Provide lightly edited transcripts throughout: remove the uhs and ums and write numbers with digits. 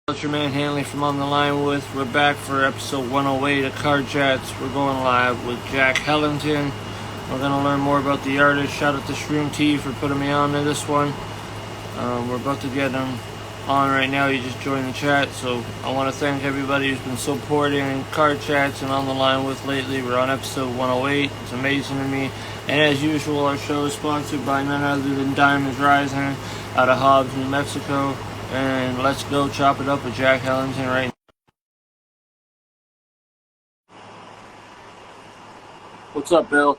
It's your man Hanley from On the Line with. We're back for episode 108 of Card Chats. We're going live with Jack Hellington. We're going to learn more about the artist. Shout out to Shroom T for putting me on to this one. We're about to get him on right now. He just joined the chat, so I want to thank everybody who's been supporting Card Chats and On the Line with lately. We're on episode 108. It's amazing to me. And as usual, our show is sponsored by none other than Diamonds Rising out of Hobbs, New Mexico. And let's go chop it up with Jack Hellington right now. What's up, Bill?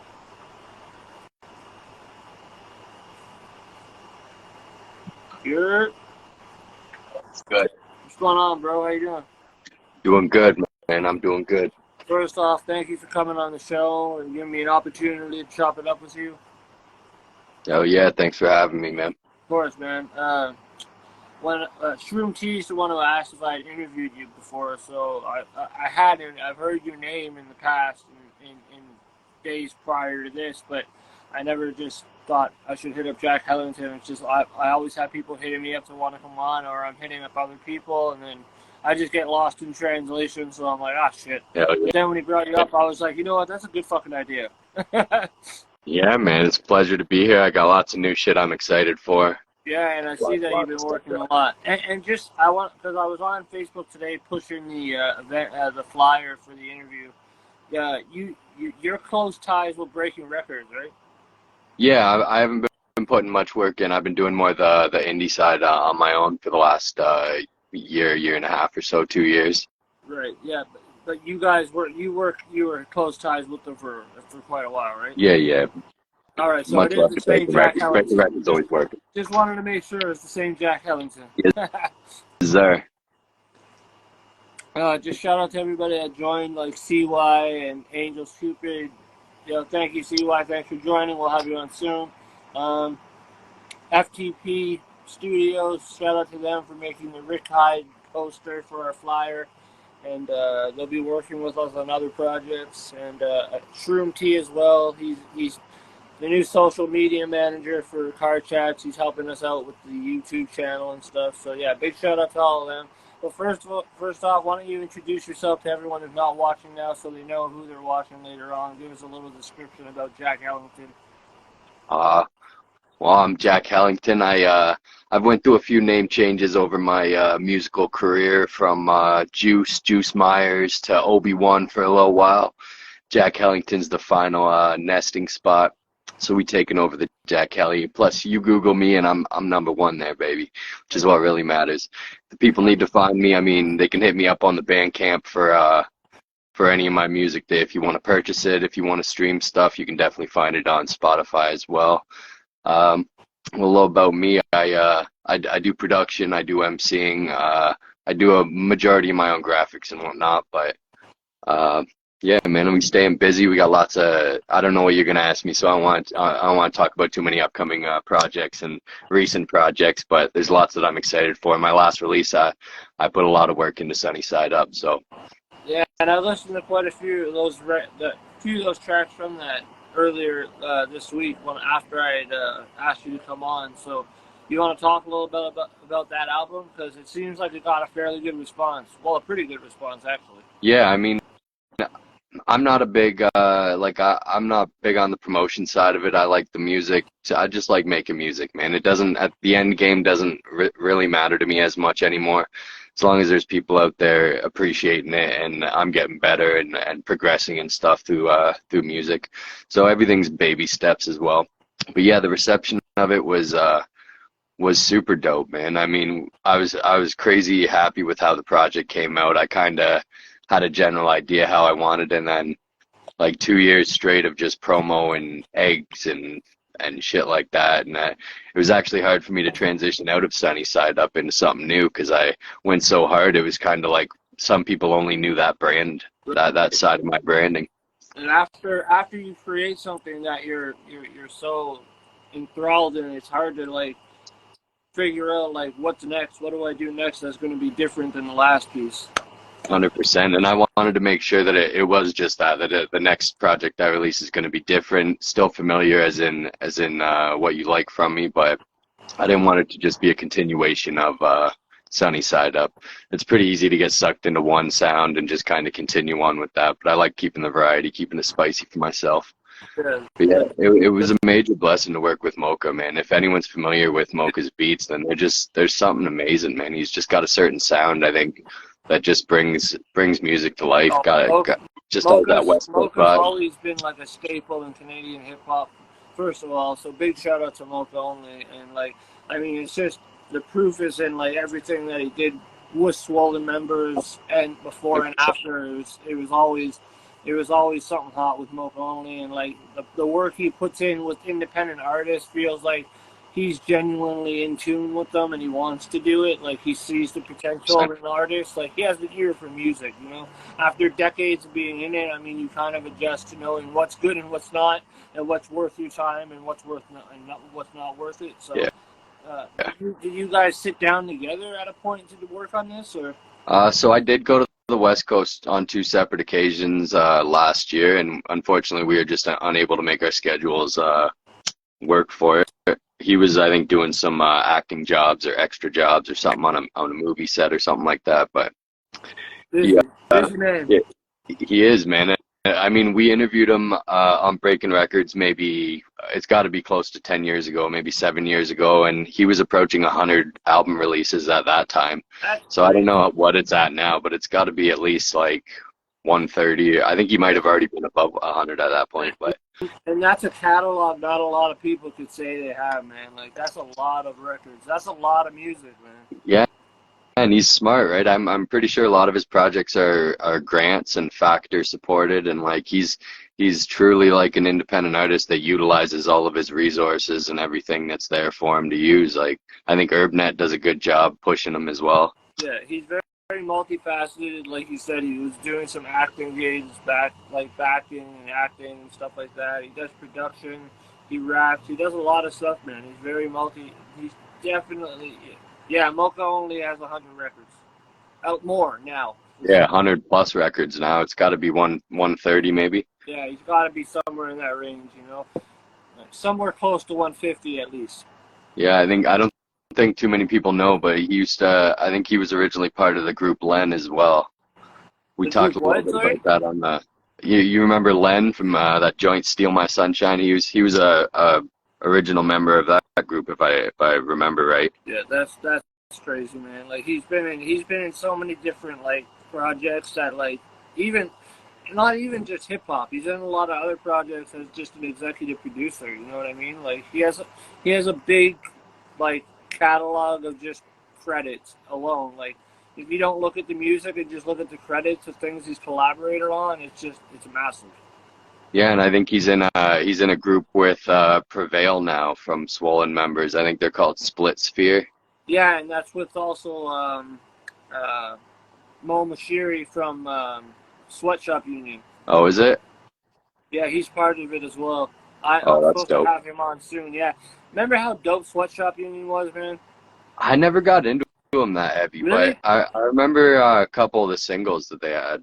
Good. It's good. What's going on, bro? How you doing? Doing good, man. I'm doing good. First off, thank you for coming on the show and giving me an opportunity to chop it up with you. Oh, yeah. Thanks for having me, man. Of course, man. When Shroom T is the one who asked if I had interviewed you before, so I hadn't. I've heard your name in the past, in days prior to this, but I never just thought I should hit up Jack Hellington. It's just I always have people hitting me up to want to come on, or I'm hitting up other people, and then I just get lost in translation, so I'm like, ah, shit. Yeah. But then when he brought you up, I was like, you know what, that's a good fucking idea. Yeah, man. It's a pleasure to be here. I got lots of new shit I'm excited for. Yeah, and I see that you've been working a lot. And just, because I was on Facebook today pushing the event, the flyer for the interview. Your close ties with breaking records, right? Yeah, I haven't been putting much work in. I've been doing more the indie side on my own for the last year and a half or so, 2 years. Right. Yeah, but you guys you were close ties with them for quite a while, right? Yeah. All right, so Much it love is the to same breaking Jack records. Breaking Hellington. records always working. Just wanted to make sure it's the same Jack Hellington. Yes, sir. Just shout out to everybody that joined, like CY and Angel Stupid. Thank you, CY. Thanks for joining. We'll have you on soon. FTP Studios, shout out to them for making the Rick Hyde poster for our flyer. And they'll be working with us on other projects. And Shroom T as well. He's the new social media manager for Card Chats. He's helping us out with the YouTube channel and stuff. So yeah, big shout out to all of them. But first off, why don't you introduce yourself to everyone who's not watching now, so they know who they're watching later on. Give us a little description about Jack Hellington. Well, I'm Jack Hellington. I've went through a few name changes over my musical career, from Juice Myers to Obi-Wan for a little while. Jack Hellington's the final nesting spot. So we taken over the Jack Helly. Plus, you Google me, and I'm number one there, baby, which is what really matters. The people need to find me. I mean, they can hit me up on the Bandcamp for any of my music there. If you want to purchase it, if you want to stream stuff, you can definitely find it on Spotify as well. A little about me. I do production. I do emceeing. I do a majority of my own graphics and whatnot, but yeah, man, we staying busy. We got lots of, I don't know what you're gonna ask me, so I don't want to talk about too many upcoming projects and recent projects, but there's lots that I'm excited for. My last release, I put a lot of work into Sunny Side Up, so. Yeah, and I listened to quite a few of those tracks from that earlier this week after I had asked you to come on. So you want to talk a little bit about that album, because it seems like it got a fairly good response. Well, a pretty good response, actually. Yeah, I mean, I'm not a big I'm not big on the promotion side of it. I like the music. I just like making music, man. It doesn't, at the end game, doesn't really matter to me as much anymore, as long as there's people out there appreciating it, and I'm getting better and progressing and stuff through music. So everything's baby steps as well. But yeah, the reception of it was super dope, man. I mean, I was crazy happy with how the project came out. I kind of had a general idea how I wanted, and then like 2 years straight of just promo and eggs and shit like that, and it was actually hard for me to transition out of Sunny Side Up into something new, because I went so hard. It was kind of like some people only knew that brand, that side of my branding. And after you create something that you're so enthralled in, it's hard to like figure out like what's next. What do I do next that's going to be different than the last piece? 100%, and I wanted to make sure that it was just that the next project I release is going to be different, still familiar as in what you like from me, but I didn't want it to just be a continuation of sunny side up. It's pretty easy to get sucked into one sound and just kind of continue on with that. But I like keeping the variety, keeping it spicy for myself. Yeah, But yeah, yeah. it was a major blessing to work with Moka, man. If anyone's familiar with Moka's beats, then there's something amazing, man. He's just got a certain sound, I think, that just brings music to life. Oh, Got just all that West Coast Moka's vibe. always been like a staple in Canadian hip hop. First of all, so big shout out to Moka Only, and like, I mean, it's just the proof is in like everything that he did with Swollen members and before and after. It was always something hot with Moka Only, and like the work he puts in with independent artists feels like he's genuinely in tune with them and he wants to do it. Like he sees the potential of an artist. Like he has an ear for music, you know. After decades of being in it, I mean, you kind of adjust to knowing what's good and what's not, and what's worth your time and what's worth what's not worth it. So, Yeah. did you guys sit down together at a point to work on this, or? So I did go to the West Coast on two separate occasions last year, and unfortunately we were just unable to make our schedules work for it. He was, I think, doing some acting jobs or extra jobs or something on a movie set or something like that. But Busy, yeah, busy man. yeah, he is, man. I mean, we interviewed him on Breaking Records. Maybe it's got to be close to 10 years ago, maybe 7 years ago, and he was approaching 100 album releases at that time. So I don't know what it's at now, but it's got to be at least like 130. I think he might have already been above 100 at that point. But And that's a catalog not a lot of people could say they have, man. Like that's a lot of records. That's a lot of music, man. yeah. And he's smart, right? I'm pretty sure a lot of his projects are grants and factor supported, and like he's truly like an independent artist that utilizes all of his resources and everything that's there for him to use. Like I think UrbNet does a good job pushing him as well. Yeah, he's very, very multifaceted. Like you said, he was doing some acting gigs, backing and acting and stuff like that. He does production, he raps, he does a lot of stuff, man. He's very he's definitely, yeah, Moka Only has 100 records. Out more now. Yeah, 100 plus records now. It's got to be 130 maybe. Yeah, he's got to be somewhere in that range, you know. Somewhere close to 150 at least. Yeah, I don't think too many people know, but he used to, I think he was originally part of the group Len as well. We talked a little bit about that on the, you remember Len from that joint Steal My Sunshine? He was a original member of that group if I remember right. Yeah, that's crazy, man. Like he's been in so many different like projects that like even not even just hip hop. He's in a lot of other projects as just an executive producer. You know what I mean? Like he has a big like catalog of just credits alone. Like if you don't look at the music and just look at the credits of things he's collaborated on, it's massive. Yeah, and I think he's in a group with Prevail now from Swollen members. I think they're called Split Sphere. Yeah, and that's with also Mo Mashiri from Sweatshop Union. Oh, is it? Yeah, he's part of it as well. I'm That's supposed dope. to have him on soon. Yeah, remember how dope Sweatshop Union was, man? I never got into him that heavy, Really? but I remember a couple of the singles that they had,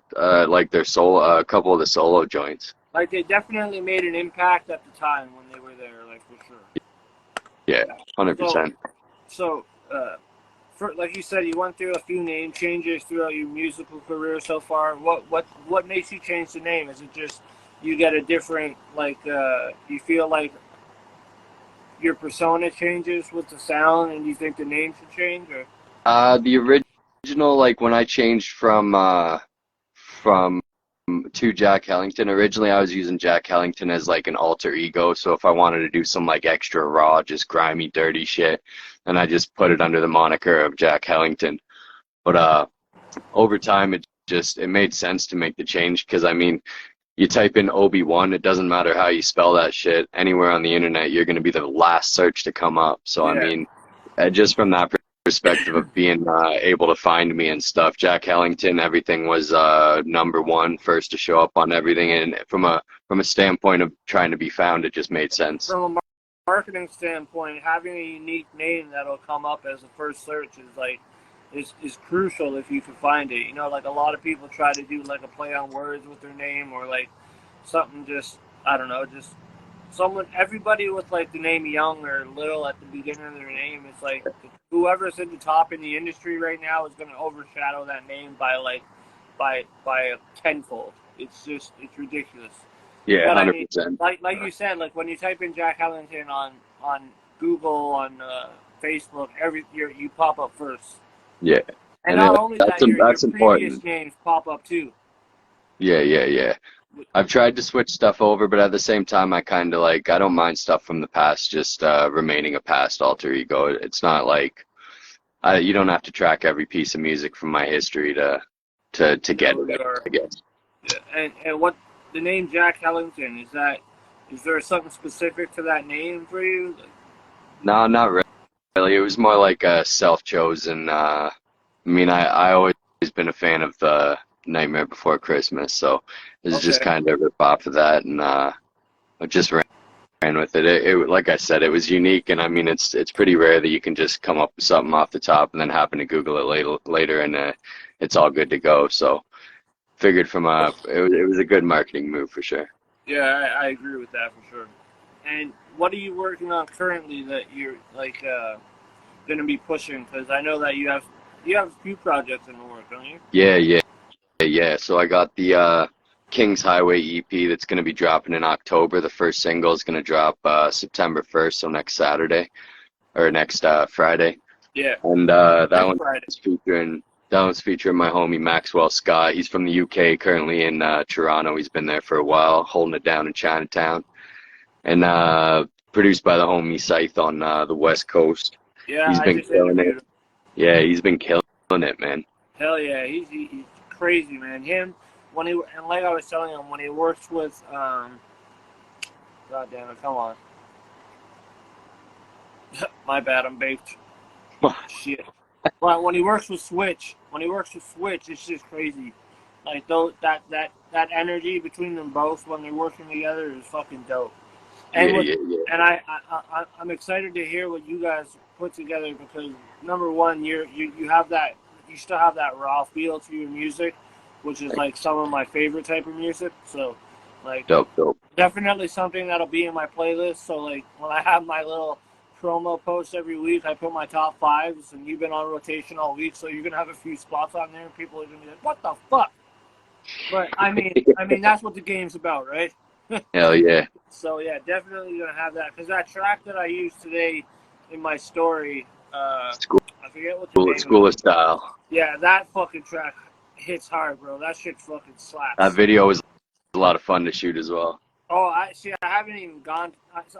like their solo, a couple of the solo joints. Like they definitely made an impact at the time when they were there, like for sure. Yeah, 100%. So, like you said, you went through a few name changes throughout your musical career so far. What makes you change the name? Is it just you get a different like you feel like your persona changes with the sound, and you think the name should change, or? The original, like when I changed from to Jack Hellington, originally I was using Jack Hellington as like an alter ego. So if I wanted to do some like extra raw, just grimy, dirty shit, then I just put it under the moniker of Jack Hellington. But over time, it made sense to make the change because I mean, you type in Obi-Wan, it doesn't matter how you spell that shit. Anywhere on the internet, you're going to be the last search to come up. So, Yeah. I mean, just from that perspective of being able to find me and stuff, Jack Hellington, everything was number one, first to show up on everything. And from a standpoint of trying to be found, it just made sense. From a marketing standpoint, having a unique name that'll come up as a first search is crucial if you can find it. You know, like a lot of people try to do like a play on words with their name or like something just, I don't know, just everybody with like the name Young or Little at the beginning of their name, it's like whoever's at the top in the industry right now is going to overshadow that name by a tenfold. It's ridiculous. Yeah, But I mean, 100%. like you said, like when you type in Jack Hellington on Google, on Facebook, you pop up first. Yeah, And and not only that, your that's previous important. names pop up too. Yeah. I've tried to switch stuff over, but at the same time, I kind of like, I don't mind stuff from the past, just remaining a past alter ego. It's not like you don't have to track every piece of music from my history to get it, I guess. Yeah. And what the name Jack Hellington is there something specific to that name for you? No, not really. It was more like a self-chosen. I mean, I always been a fan of Nightmare Before Christmas, so this is just Okay. kind of a rip off of that, and I just ran with it. Like I said, it was unique, and I mean, it's pretty rare that you can just come up with something off the top and then happen to Google it later, and it's all good to go. So figured it was a good marketing move for sure. Yeah, I agree with that for sure. And what are you working on currently that you're like going to be pushing? Because I know that you have a few projects in the work, don't you? Yeah. So I got the Kings Highway EP that's going to be dropping in October. The first single is going to drop September 1st, so next Saturday or next Friday. Yeah. And Next Friday. that one's featuring my homie Maxwell Scott. He's from the UK, currently in Toronto. He's been there for a while, holding it down in Chinatown. And produced by the homie Scythe on the West Coast. Yeah, He's I been just killing interviewed it. him. Yeah, he's been killing it, man. Hell yeah, he's crazy, man. Him when he and like I was telling him when he works with God damn it, come on. My bad, I'm baked. Shit. But when he works with Switch, it's just crazy. Like that energy between them both when they're working together is fucking dope. And Yeah. and I'm excited to hear what you guys put together because number one, you have that you still have that raw feel to your music, which is like some of my favorite type of music. So, like Dope. definitely something that'll be in my playlist. So like when I have my little promo post every week, I put my top fives, and you've been on rotation all week, so you're gonna have a few spots on there, and people are gonna be like, "What the fuck?" But I mean that's what the game's about, right? Hell yeah. So yeah, definitely gonna have that because that track that I used today in my story, School, I forget what the name school is. of style. Yeah, that fucking track hits hard, bro. That shit fucking slaps. That video was a lot of fun to shoot as well. Oh, I see. I haven't even gone.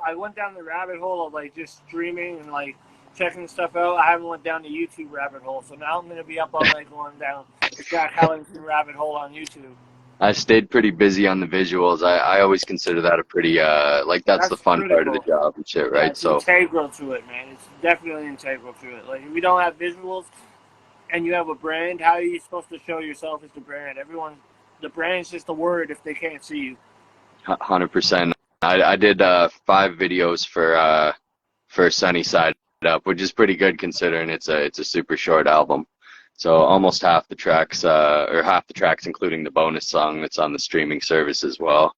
I went down the rabbit hole of like just streaming and like checking stuff out. I haven't went down the YouTube rabbit hole, so now I'm gonna be up all night going down the Jack Hellington rabbit hole on YouTube. I stayed pretty busy on the visuals. I always consider that a pretty like that's the fun part of the job and shit, right? It's integral to it, man. It's definitely integral to it. Like if you don't have visuals and you have a brand, how are you supposed to show yourself as the brand? The brand's just a word if they can't see you. 100%. I did 5 videos for Sunny Side Up, which is pretty good considering it's a super short album. So almost half the tracks, including the bonus song that's on the streaming service as well.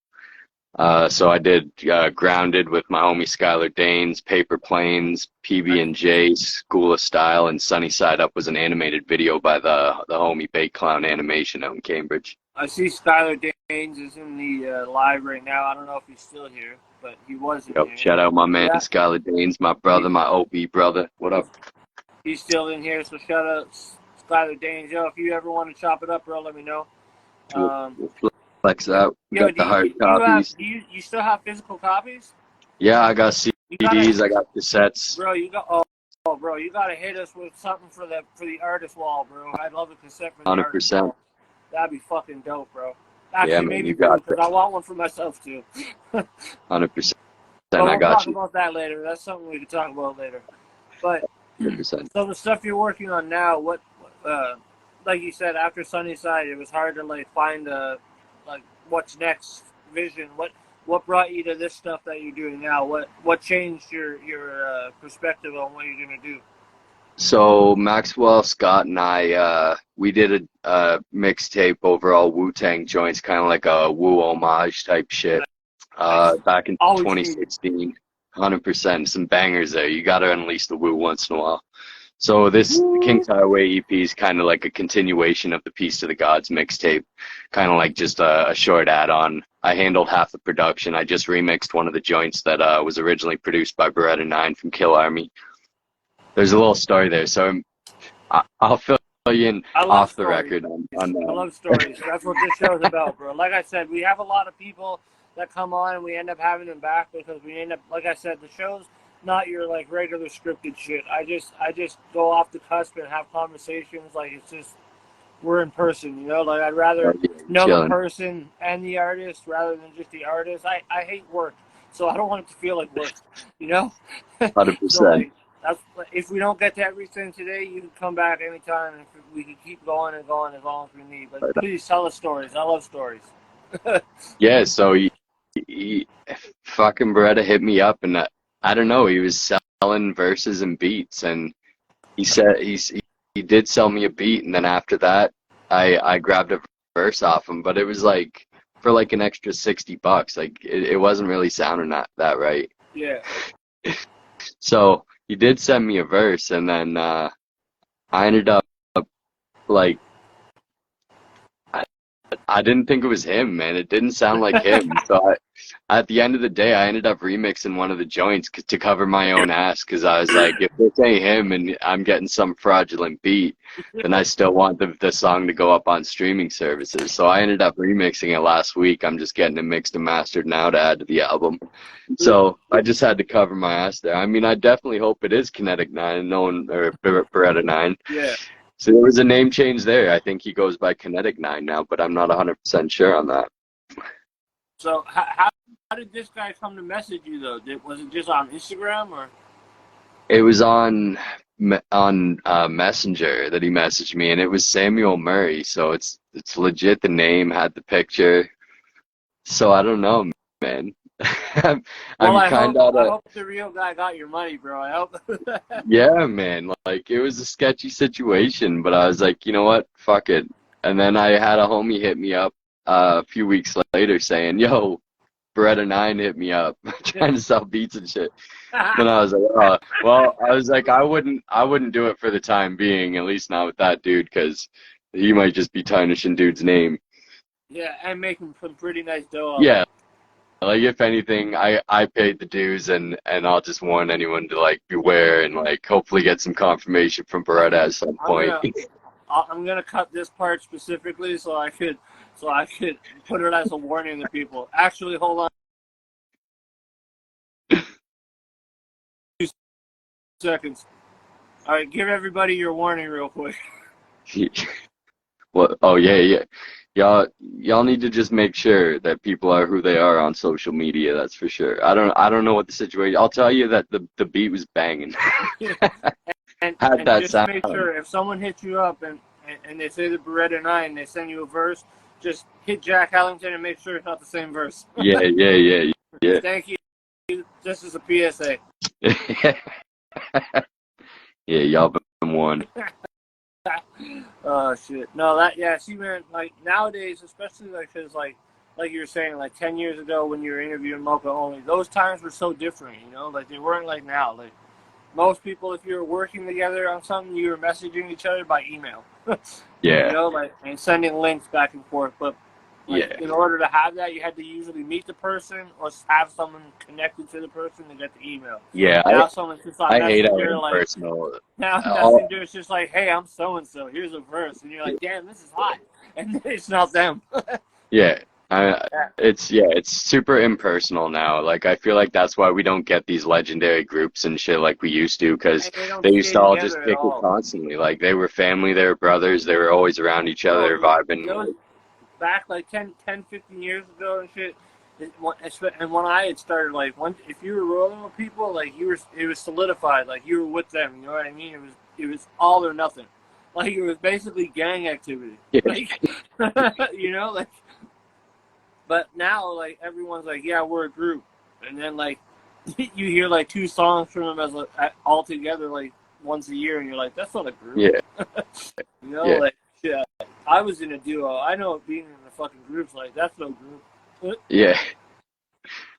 So I did Grounded with my homie Skylar Danes, Paper Planes, PB&J, School of Style, and Sunny Side Up was an animated video by the homie Bait Clown Animation out in Cambridge. I see Skylar Danes is in the live right now. I don't know if he's still here, but he was in here. Shout out my man Skylar Danes, my brother, my OB brother. What up? He's still in here, so shout out Skylar Danes. Yo, if you ever want to chop it up, bro, let me know. We'll flex out. We got the hard copies. You still have physical copies? Yeah, I got CDs, I got cassettes. Bro, bro, you gotta hit us with something for the artist wall, bro. I'd love a cassette for the 100%. artist wall. That'd be fucking dope, bro. Actually, yeah, man, maybe you got because I want one for myself too. 100%. But we'll I got talk you. about that later. That's something we can talk about later. But 100%. so the stuff you're working on now, like you said, after Sunnyside, it was hard to like find like what's next vision. What brought you to this stuff that you're doing now? What changed your perspective on what you're gonna do? So Maxwell, Scott, and I, we did a mixtape overall Wu-Tang joints, kind of like a Wu homage type shit. back in Always needed. 2016. 100%. Some bangers there. You got to unleash the woo once in a while. So this King's Highway EP is kind of like a continuation of the Peace to the Gods mixtape, kind of like just a short add-on. I handled half the production. I just remixed one of the joints that was originally produced by Beretta 9 from Kill Army. There's a little story there, so I'll fill you in off the record on that. I love stories. That's what this show is about, bro. Like I said, we have a lot of people that come on and we end up having them back because we end up, like I said, the show's not your like regular scripted shit. I just go off the cusp and have conversations. Like it's just we're in person, you know. Like I'd rather know the person and the artist rather than just the artist. I hate work, so I don't want it to feel like work, you know. 100%. So, like, that's, if we don't get to everything today, you can come back anytime, and we can keep going and going as long as we need. But please tell us stories. I love stories. Yeah. So he fucking Beretta hit me up and. I don't know. He was selling verses and beats, and he said he did sell me a beat, and then after that, I grabbed a verse off him, but it was like for like an extra $60. Like it wasn't really sounding that right. Yeah. So he did send me a verse, and then I ended up like I didn't think it was him, man. It didn't sound like him. So at the end of the day, I ended up remixing one of the joints to cover my own ass because I was like, if this ain't him and I'm getting some fraudulent beat, then I still want the song to go up on streaming services. So I ended up remixing it last week. I'm just getting it mixed and mastered now to add to the album. So I just had to cover my ass there. I mean, I definitely hope it is Kinetic 9, or Beretta 9. Yeah. So there was a name change there. I think he goes by Kinetic 9 now, but I'm not 100% sure on that. So how did this guy come to message you though? Was it just on Instagram or? It was on Messenger that he messaged me, and it was Samuel Murray. So it's legit. The name had the picture. So I don't know, man. I hope the real guy got your money, bro. I hope. Yeah, man. Like it was a sketchy situation, but I was like, you know what? Fuck it. And then I had a homie hit me up a few weeks later saying, "Yo, Beretta 9 hit me up trying to sell beats and shit." And I was like, "Oh, well." I was like, I wouldn't do it for the time being, at least not with that dude, because he might just be tarnishing dude's name. Yeah, and making some pretty nice dough. Yeah. Like, if anything, I paid the dues, and I'll just warn anyone to, like, beware and, like, hopefully get some confirmation from Beretta at some point. I'm gonna cut this part specifically so I could put it as a warning to people. Actually, hold on 2 seconds. All right, give everybody your warning real quick. Well, oh, yeah. Y'all need to just make sure that people are who they are on social media. That's for sure. I don't know what the situation. I'll tell you that the beat was banging. and that just sound. make sure if someone hits you up and they say the Beretta 9, they send you a verse, just hit Jack Hellington and make sure it's not the same verse. Yeah. Thank you. This is a PSA. Yeah, y'all been warned. Oh shit! No, see, man. Like nowadays, especially like because like you were saying, like 10 years ago when you were interviewing Moka Only, those times were so different. You know, like they weren't like now. Like most people, if you were working together on something, you were messaging each other by email. Yeah. You know, like and sending links back and forth. But like, in order to have that, you had to usually meet the person or have someone connected to the person to get the email. Yeah. Now someone's just on I hate how Messenger, like, personal. now Messenger is just like, hey, I'm so and so. Here's a verse, and you're like, damn, this is hot, and it's not them. Yeah. It's super impersonal now. Like I feel like that's why we don't get these legendary groups and shit like we used to, because they used to all just kick it constantly. Like they were family, they were brothers, they were always around each other, vibing. Back like 10, 15 years ago and shit, and when I had started, like, if you were rolling with people, like it was solidified, like you were with them. You know what I mean? It was all or nothing. Like it was basically gang activity. Yeah. Like, you know, like. But now, like everyone's like, yeah, we're a group, and then like you hear like 2 songs from them as all together like once a year, and you're like, that's not a group. Yeah. You know, like. Yeah, I was in a duo. I know being in the fucking groups, like, that's no group. Yeah.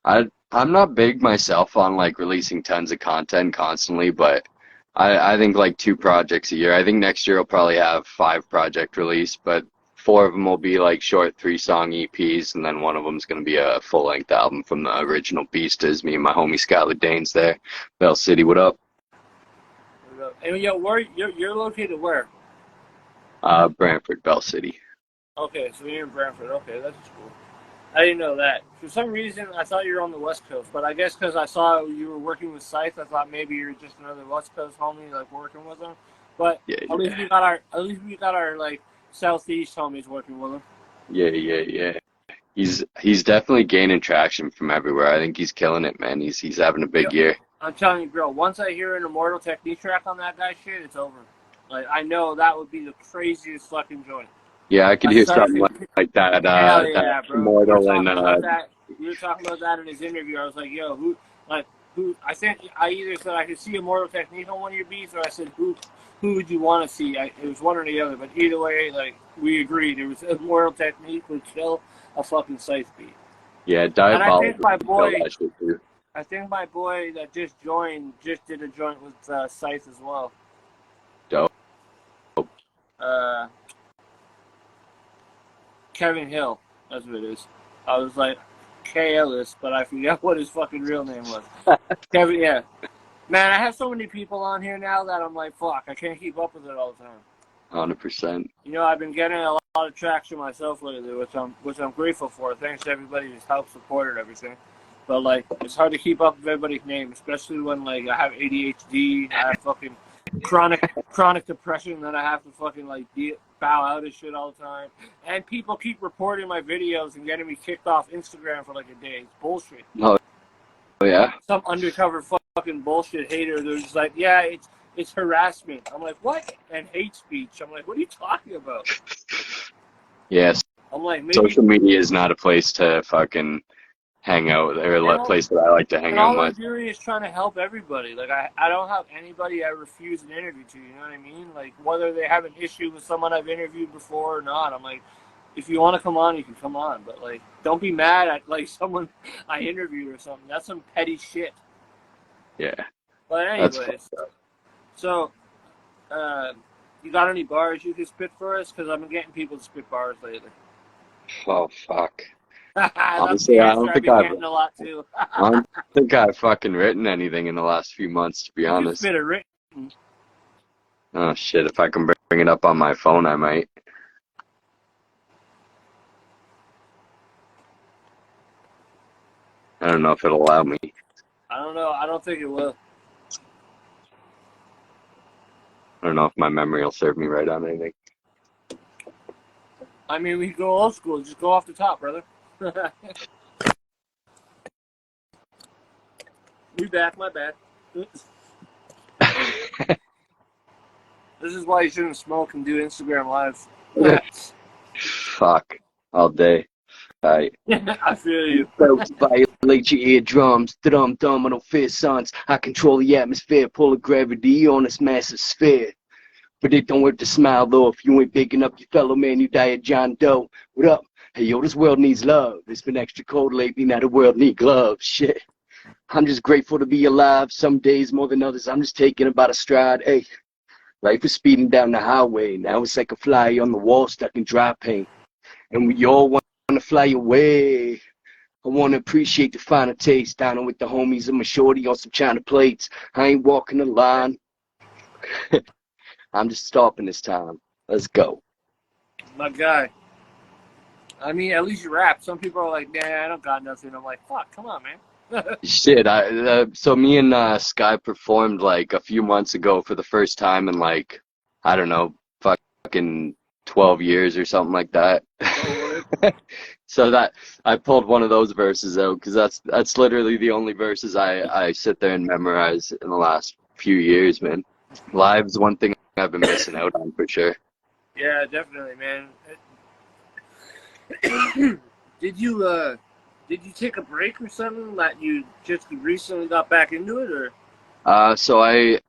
I'm not big myself on like releasing tons of content constantly, but I think like 2 projects a year. I think next year I'll probably have 5 project release, but 4 of them will be like short 3-song EPs, and then one of them is going to be a full-length album from the original Beastas. Me and my homie Skylar Dane's there. Bell City, what up? And yo, where you're located where? Brantford, Bell City. Okay, so you're in Brantford. Okay, that's cool. I didn't know that. For some reason, I thought you were on the West Coast, but I guess because I saw you were working with Scythe, I thought maybe you're just another West Coast homie, like working with them. But Yeah, at least we got our like Southeast homies working with them. yeah. He's definitely gaining traction from everywhere. I think he's killing it, man. He's having a big year. I'm telling you, bro. Once I hear an Immortal Technique track on that guy's shit, it's over. Like I know that would be the craziest fucking joint. Yeah, I could hear something like that. Hell yeah, bro. Immortal and We were talking about that in his interview. I was like, yo, who? I think I either said I could see Immortal Technique on one of your beats, or I said who would you want to see? It was one or the other, but either way, like we agreed, it was Immortal Technique would kill a fucking Scythe beat. Yeah, Diabolical. And I think my boy that just joined just did a joint with Scythe as well. Dope. Kevin Hill, that's what it is. I was like K. Ellis, but I forgot what his fucking real name was. Kevin, yeah. Man, I have so many people on here now that I'm like, fuck, I can't keep up with it all the time. 100%. You know, I've been getting a lot of traction myself lately, which I'm grateful for. Thanks to everybody who's helped, supported everything. But like, it's hard to keep up with everybody's name, especially when like I have ADHD, I have fucking chronic depression that I have to fucking like bow out of shit all the time, and people keep reporting my videos and getting me kicked off Instagram for like a day. It's bullshit. Oh yeah. Some undercover fucking bullshit hater. They're just like, yeah, it's harassment. I'm like, what? And hate speech. I'm like, what are you talking about? Yes. I'm like, maybe social media is not a place to fucking hang out, or a place that I like to hang out with. All I'm doing is trying to help everybody. Like, I don't have anybody I refuse an interview to, you know what I mean? Like, whether they have an issue with someone I've interviewed before or not, I'm like, if you want to come on, you can come on. But, like, don't be mad at, like, someone I interviewed or something. That's some petty shit. Yeah. But anyways, so, you got any bars you can spit for us? Because I've been getting people to spit bars lately. Oh, fuck. Honestly, I don't think I've fucking written anything in the last few months, to be honest. Written. Oh shit, if I can bring it up on my phone, I might. I don't know if it'll allow me. I don't know. I don't think it will. I don't know if my memory will serve me right on anything. I mean, we can go old school. Just go off the top, brother. We back, my bad. This is why you shouldn't smoke and do Instagram lives. Fuck. All day. Alright. I feel you. Violate your eardrums, domino sons. I control the atmosphere, pull of gravity on this massive sphere. But it don't hurt to smile though. If you ain't picking up your fellow man, you die at John Doe. What up? Hey yo, this world needs love. It's been extra cold lately, now the world need gloves. Shit. I'm just grateful to be alive. Some days more than others, I'm just taking about a stride. Hey, life is speeding down the highway. Now it's like a fly on the wall stuck in dry paint. And we all want to fly away. I want to appreciate the finer taste. Down with the homies and my shorty on some China plates. I ain't walking the line. I'm just stopping this time. Let's go. My guy. I mean, at least you rap. Some people are like, nah, I don't got nothing. I'm like, fuck, come on, man. Shit, so me and Sky performed like a few months ago for the first time in like, I don't know, fucking 12 years or something like that. So that I pulled one of those verses out because that's literally the only verses I sit there and memorize in the last few years, man. Live's one thing I've been missing out on for sure. Yeah, definitely, man. Did you take a break or something that you just recently got back into it, or? So I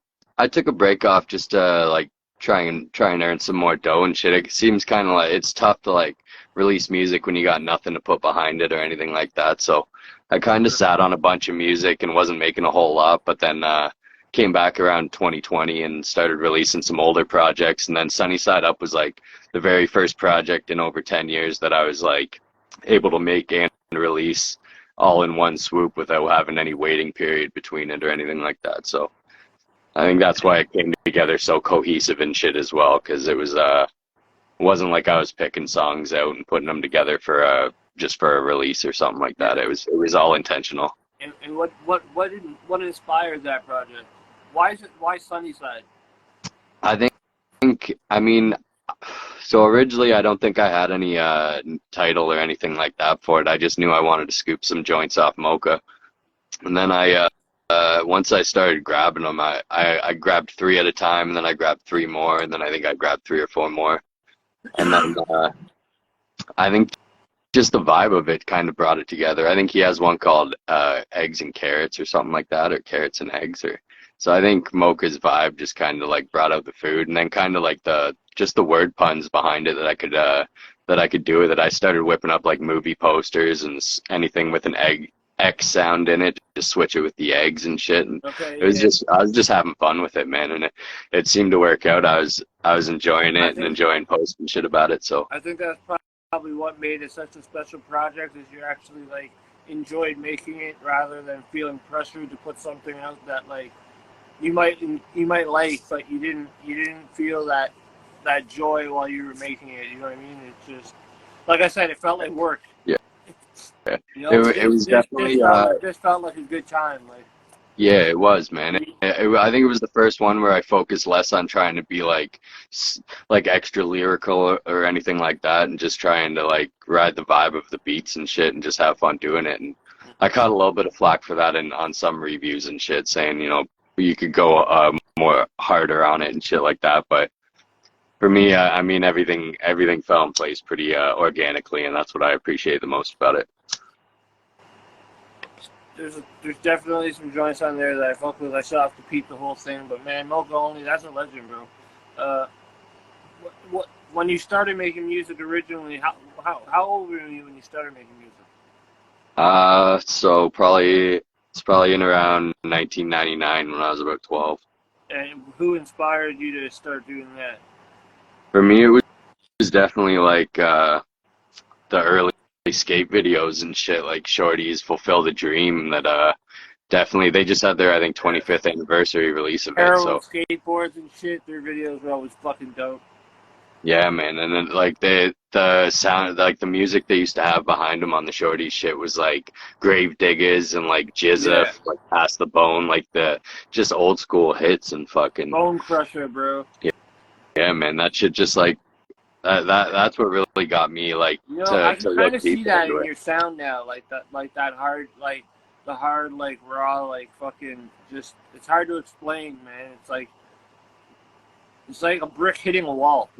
took a break off just to like try and earn some more dough and shit. It seems kind of like it's tough to like release music when you got nothing to put behind it or anything like that. So I kind of sat on a bunch of music and wasn't making a whole lot, but then came back around 2020 and started releasing some older projects. And then Sunny Side Up was like the very first project in over 10 years that I was like able to make and release all in one swoop without having any waiting period between it or anything like that. So I think that's why it came together so cohesive and shit as well, because it wasn't like I was picking songs out and putting them together for just for a release or something like that. It was all intentional. And what inspired that project? Why Sunnyside? I mean, so originally I don't think I had any title or anything like that for it. I just knew I wanted to scoop some joints off Moka, and then once I started grabbing them, I grabbed 3 at a time, and then I grabbed 3 more, and then I think I grabbed 3 or 4 more, and then I think just the vibe of it kind of brought it together. I think he has one called Eggs and Carrots or something like that, or Carrots and Eggs, or so I think Moka's vibe just kind of like brought out the food, and then kind of like the word puns behind it that I could do with it. I started whipping up like movie posters and anything with an X sound in it, just switch it with the eggs and shit, and Okay, I was just having fun with it, man, and it seemed to work out. I was enjoying it and enjoying posting shit about it. So I think that's probably what made it such a special project, is you actually like enjoyed making it rather than feeling pressured to put something out that like you might like, but you didn't feel that joy while you were making it. You know what I mean? It's just, like I said, it felt like work. yeah, You know, it was definitely this felt like a good time. Like, yeah, it was, man. I think it was the first one where I focused less on trying to be like extra lyrical or anything like that, and just trying to like ride the vibe of the beats and shit, and just have fun doing it. And I caught a little bit of flack for that on some reviews and shit, saying, you know, you could go more harder on it and shit like that. But for me, I mean, everything fell in place pretty organically, and that's what I appreciate the most about it. there's definitely some joints on there that I fuck with. I still have to peep the whole thing, but man, Moka Only, that's a legend, bro. When you started making music originally, how old were you when you started making music? So it's probably in around 1999 when I was about 12. And who inspired you to start doing that? For me, it was definitely like the early skate videos and shit, like Shorty's Fulfill the Dream, that definitely, they just had their, I think, 25th anniversary release of it. So skateboards and shit, their videos were always fucking dope. yeah, man. And then like the sound, like the music they used to have behind them on the Shorty shit was like Grave Diggers and like Jizza, like Pass the Bone, like the just old school hits and fucking Bone Crusher, bro. Yeah, man. That shit just like that's what really got me like You know, I can kind of see that in it. your sound now, like that hard, like the hard, like raw, like fucking just. It's hard to explain, man. It's like a brick hitting a wall.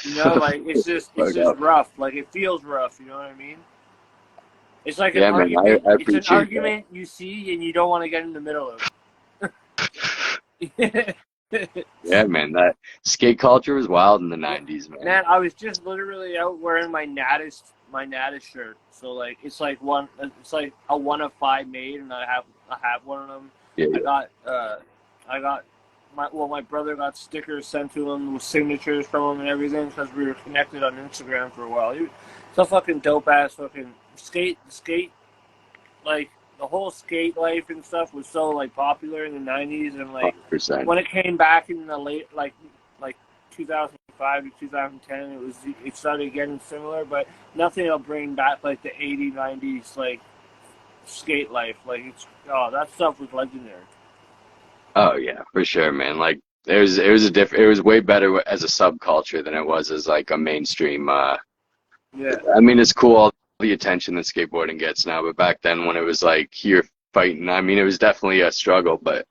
You know, like it's just rough. Like it feels rough. You know what I mean? It's like an argument. I It's an argument you see and you don't want to get in the middle of. Yeah, man. That skate culture was wild in the '90s, man. Man, I was just literally out wearing my Natus shirt. So like it's like a 1 of 5 made, and I have one of them. Yeah. I got my brother got stickers sent to him with signatures from him and everything, because we were connected on Instagram for a while. It's a fucking dope ass fucking skate, like the whole skate life and stuff was so like popular in the '90s, and like 100%. when it came back in the late like 2005 to 2010, it started getting similar, but nothing will bring back like the '80s, '90s like skate life. Like that stuff was legendary. Oh yeah, for sure, man. Like it was way better as a subculture than it was as like a mainstream. Yeah. I mean, it's cool all the attention that skateboarding gets now, but back then when it was like you're fighting, I mean, it was definitely a struggle, but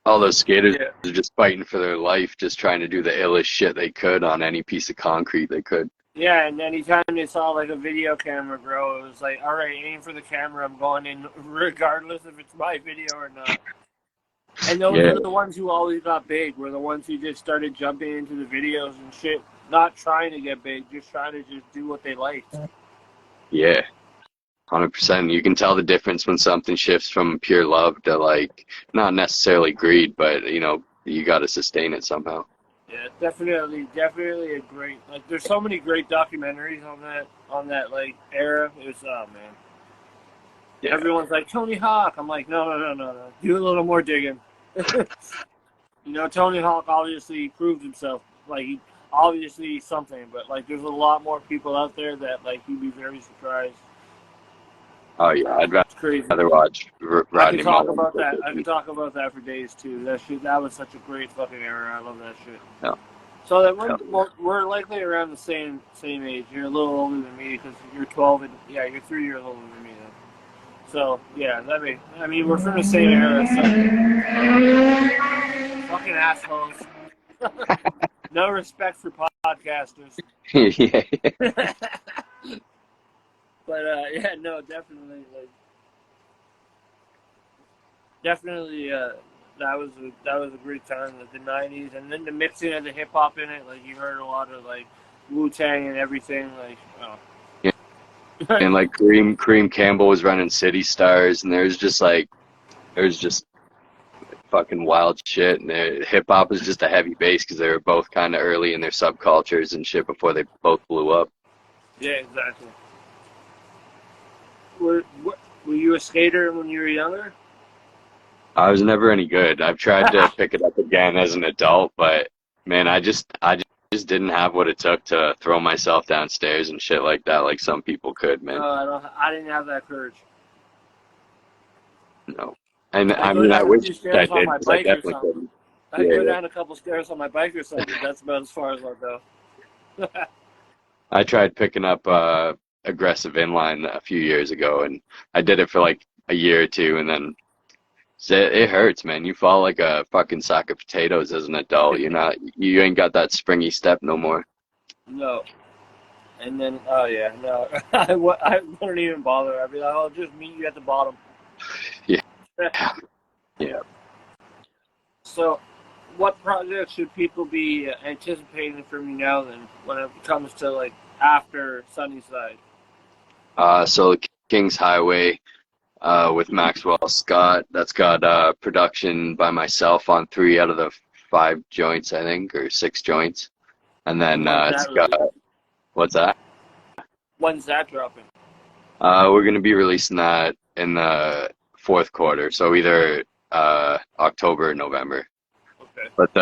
all those skaters are just fighting for their life, just trying to do the illest shit they could on any piece of concrete they could. Yeah, and anytime they saw like a video camera, bro, it was like, all right, aim for the camera, I'm going in, regardless if it's my video or not. And those are the ones who always got big, were the ones who just started jumping into the videos and shit, not trying to get big, just trying to just do what they liked. Yeah. 100%. You can tell the difference when something shifts from pure love to like not necessarily greed, but you got to sustain it somehow. Yeah, definitely a great, like, there's so many great documentaries on that like era. It was, oh man. Yeah. Everyone's like, Tony Hawk. I'm like, no. Do a little more digging. Tony Hawk obviously proved himself. Like, obviously something, but like, there's a lot more people out there that like you'd be very surprised. Oh yeah, I'd It's crazy. rather watch I could Rodney talk Mullen. about that. I could talk about that for days too. That was such a great fucking era. I love that shit. Yeah. So that we're likely around the same age. You're a little older than me because you're 12, and yeah, you're 3 years older than me then. So yeah, we're from the same era. So fucking assholes. No respect for podcasters. Yeah. But yeah, no, definitely, that was a great time, like the '90s, and then the mixing of the hip hop in it. Like, you heard a lot of like Wu-Tang and everything. Like, oh. Yeah. And like Kareem Campbell was running City Stars, and there's just fucking wild shit. And hip hop is just a heavy bass because they were both kind of early in their subcultures and shit before they both blew up. Yeah, exactly. Were you a skater when you were younger? I was never any good. I've tried to pick it up again as an adult, but man, I just didn't have what it took to throw myself downstairs and shit like that, like some people could, man. I didn't have that courage. No, and I wish I did, because I definitely couldn't. I go down a couple stairs on my bike or something. That's about as far as I'll go. I tried picking up aggressive inline a few years ago, and I did it for like a year or two, and then it hurts, man. You fall like a fucking sack of potatoes as an adult. You ain't got that springy step no more. No. And then, oh yeah, no, I wouldn't even bother. I'd be like, I'll just meet you at the bottom. Yeah. Yeah. So, what projects should people be anticipating from you now then, when it comes to like after Sunnyside? So King's Highway with Maxwell Scott. That's got production by myself on 3 out of the 5 joints, I think, or 6 joints. And then it's got, what's that? When's that dropping? We're going to be releasing that in the 4th quarter, so either October or November. Okay. But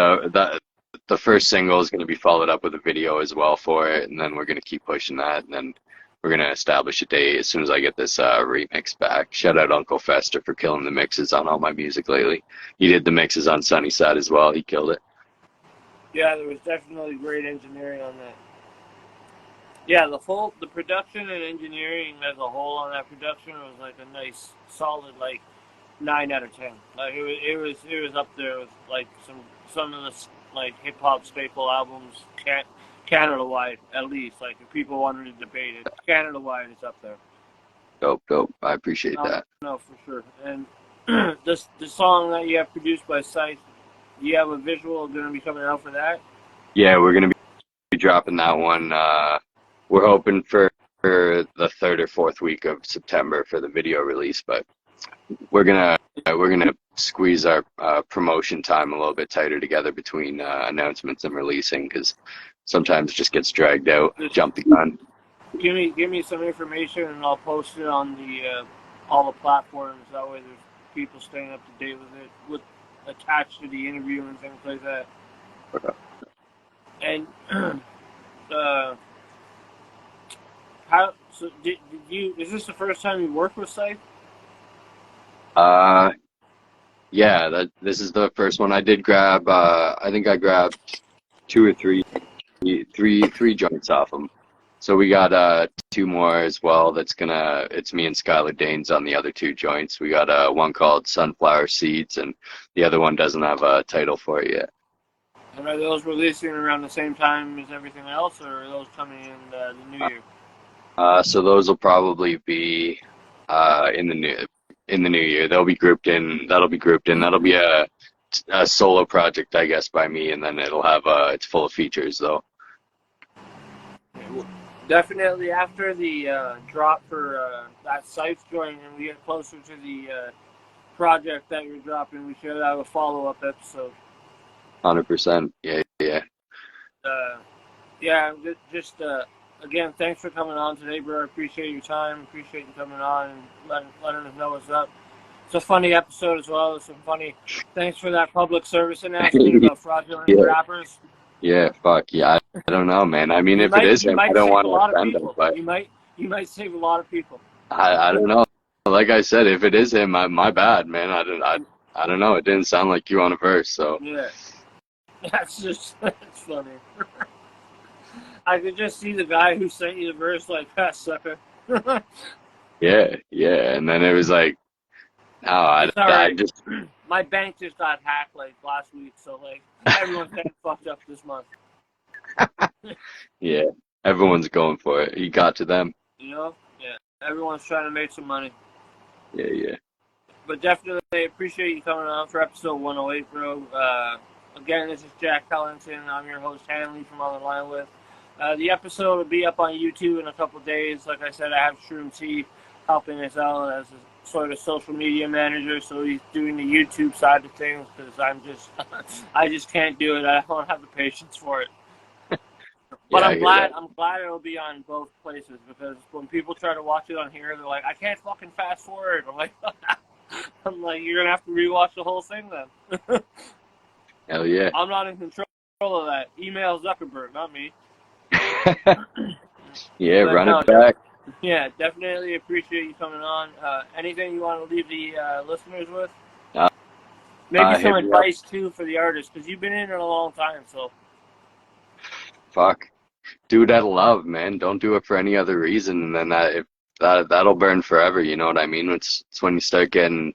the first single is going to be followed up with a video as well for it, and then we're going to keep pushing that, and then we're going to establish a date as soon as I get this remix back. Shout out Uncle Fester for killing the mixes on all my music lately. He did the mixes on Sunnyside as well. He killed it. Yeah, there was definitely great engineering on that. Yeah, the production and engineering as a whole on that production was like a nice, solid, like 9 out of 10. Like it was up there with like some of the like hip hop staple albums, Canada wide at least. Like, if people wanted to debate it, Canada wide is up there. Dope. I appreciate that. No, for sure. And the song that you have produced by Scythe, do you have a visual going to be coming out for that? Yeah, we're going to be dropping that one. We're hoping for the 3rd or 4th week of September for the video release, but we're gonna squeeze our promotion time a little bit tighter together between announcements and releasing, because sometimes it just gets dragged out. Jump the gun. Give me some information, and I'll post it on the all the platforms. That way, there's people staying up to date with it, attached to the interview and things like that. Okay. And did you? Is this the first time you worked with Scythe? Yeah, this is the first one. I did grab. I think I grabbed 2 or 3 joints off them. So we got 2 more as well. It's me and Skylar Danes on the other 2 joints. We got one called Sunflower Seeds, and the other one doesn't have a title for it yet. And are those releasing around the same time as everything else, or are those coming in the new year? So those will probably be in the new year. They'll be grouped in. That'll be grouped in. That'll be a solo project, I guess, by me, and then it'll have it's full of features though. Definitely after the drop for that site's joint and we get closer to the project that you're dropping, we should have a follow-up episode. 100%. Yeah, yeah. Uh, yeah, just again, thanks for coming on today, bro. I appreciate your time. Appreciate you coming on and letting us know what's up. It's a funny episode as well. It's some funny. Thanks for that public service announcement about fraudulent Yeah, rappers. yeah, fuck. Yeah, I don't know, man. I mean, You if it might is you him, I might don't save want a to lot of offend him, people. but You might save a lot of people. I don't know. Like I said, if it is him, my bad, man. I don't know. It didn't sound like you on a verse, so Yeah, that's funny. I could just see the guy who sent you the verse like, "Ah, sucker." yeah, yeah. And then it was like, no, It's all I right. just, My bank just got hacked like last week, so like everyone's getting fucked up this month. yeah. Everyone's going for it. He got to them. You know? Yeah. Everyone's trying to make some money. Yeah, yeah. But definitely appreciate you coming on for episode 108, bro. Again, this is Jack Hellington. I'm your host, Hanley from On the Line With. The episode will be up on YouTube in a couple days. Like I said, I have Shroom T helping us out as a sort of social media manager, so he's doing the YouTube side of things because I just can't do it. I don't have the patience for it. But Yeah, I hear that. I'm glad it'll be on both places because when people try to watch it on here, they're like, I can't fucking fast forward. I'm like, you're gonna have to rewatch the whole thing then. Hell yeah. I'm not in control of that. Email Zuckerberg, not me. Yeah, But run no, it back. yeah, definitely appreciate you coming on. Anything you want to leave the listeners with? Uh, Maybe some Hit me up. advice too for the artists because you've been in it a long time. So Fuck. Do it out of love, man. Don't do it for any other reason. And then that'll burn forever. You know what I mean? It's when you start getting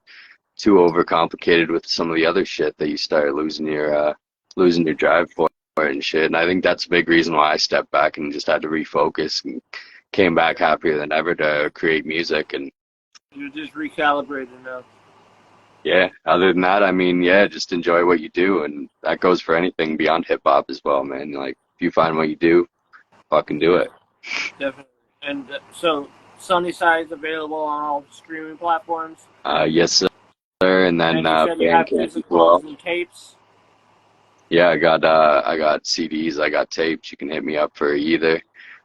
too overcomplicated with some of the other shit that you start losing your drive for it and shit. And I think that's a big reason why I stepped back and just had to refocus and came back happier than ever to create music. And you're just recalibrating now. yeah, other than that, I mean, yeah, just enjoy what you do, and that goes for anything beyond hip hop as well, man. Like if you find what you do, fucking do it. Definitely. And so Sunnyside's available on all streaming platforms. Yes, sir. And then And you said you have Bandcamp as physicals well. and tapes. Yeah, I got CDs, I got tapes. You can hit me up for either.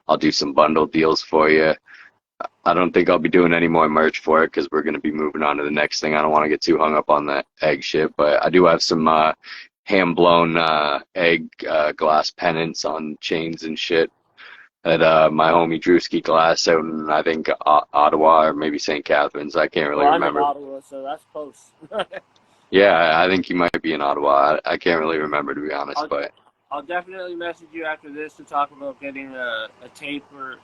I'll do some bundle deals for you. I don't think I'll be doing any more merch for it because we're gonna be moving on to the next thing. I don't want to get too hung up on that egg shit, but I do have some hand blown egg glass pennants on chains and shit that my homie Drewski Glass out in I think Ottawa or maybe St. Catharines. I can't really Well, I'm in remember. Ottawa, so that's close. Yeah, I think you might be in Ottawa. I can't really remember to be honest, but I'll definitely message you after this to talk about getting a tape or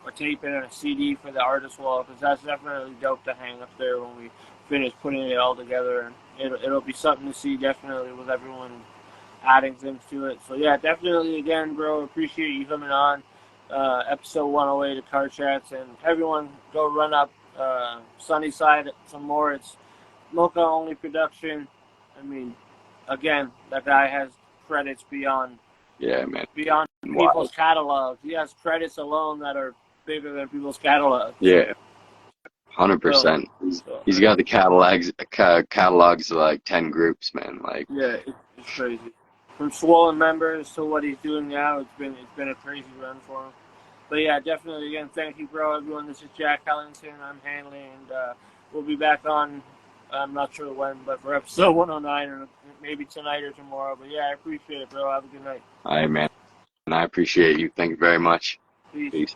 a tape and a CD for the artist wall because that's definitely dope to hang up there when we finish putting it all together, and it'll be something to see definitely with everyone adding things to it. So yeah, definitely again, bro, appreciate you coming on. Episode 108 of Car Chats, and everyone go run up Sunnyside some more. It's Moka Only production. I mean, again, that guy has credits beyond yeah, man. people's catalogs. He has credits alone that are bigger than people's catalogs. Yeah, 100%. He's got the catalogs of like 10 groups, man. Like yeah, it's crazy. From swollen members to what he's doing now, it's been a crazy run for him. But yeah, definitely again, thank you, bro. Everyone, this is Jack Hellington. I'm Hanley, and we'll be back on. I'm not sure when, but for episode 109, or maybe tonight or tomorrow. But yeah, I appreciate it, bro. Have a good night. all right, man. And I appreciate you. Thank you very much. Peace. Peace.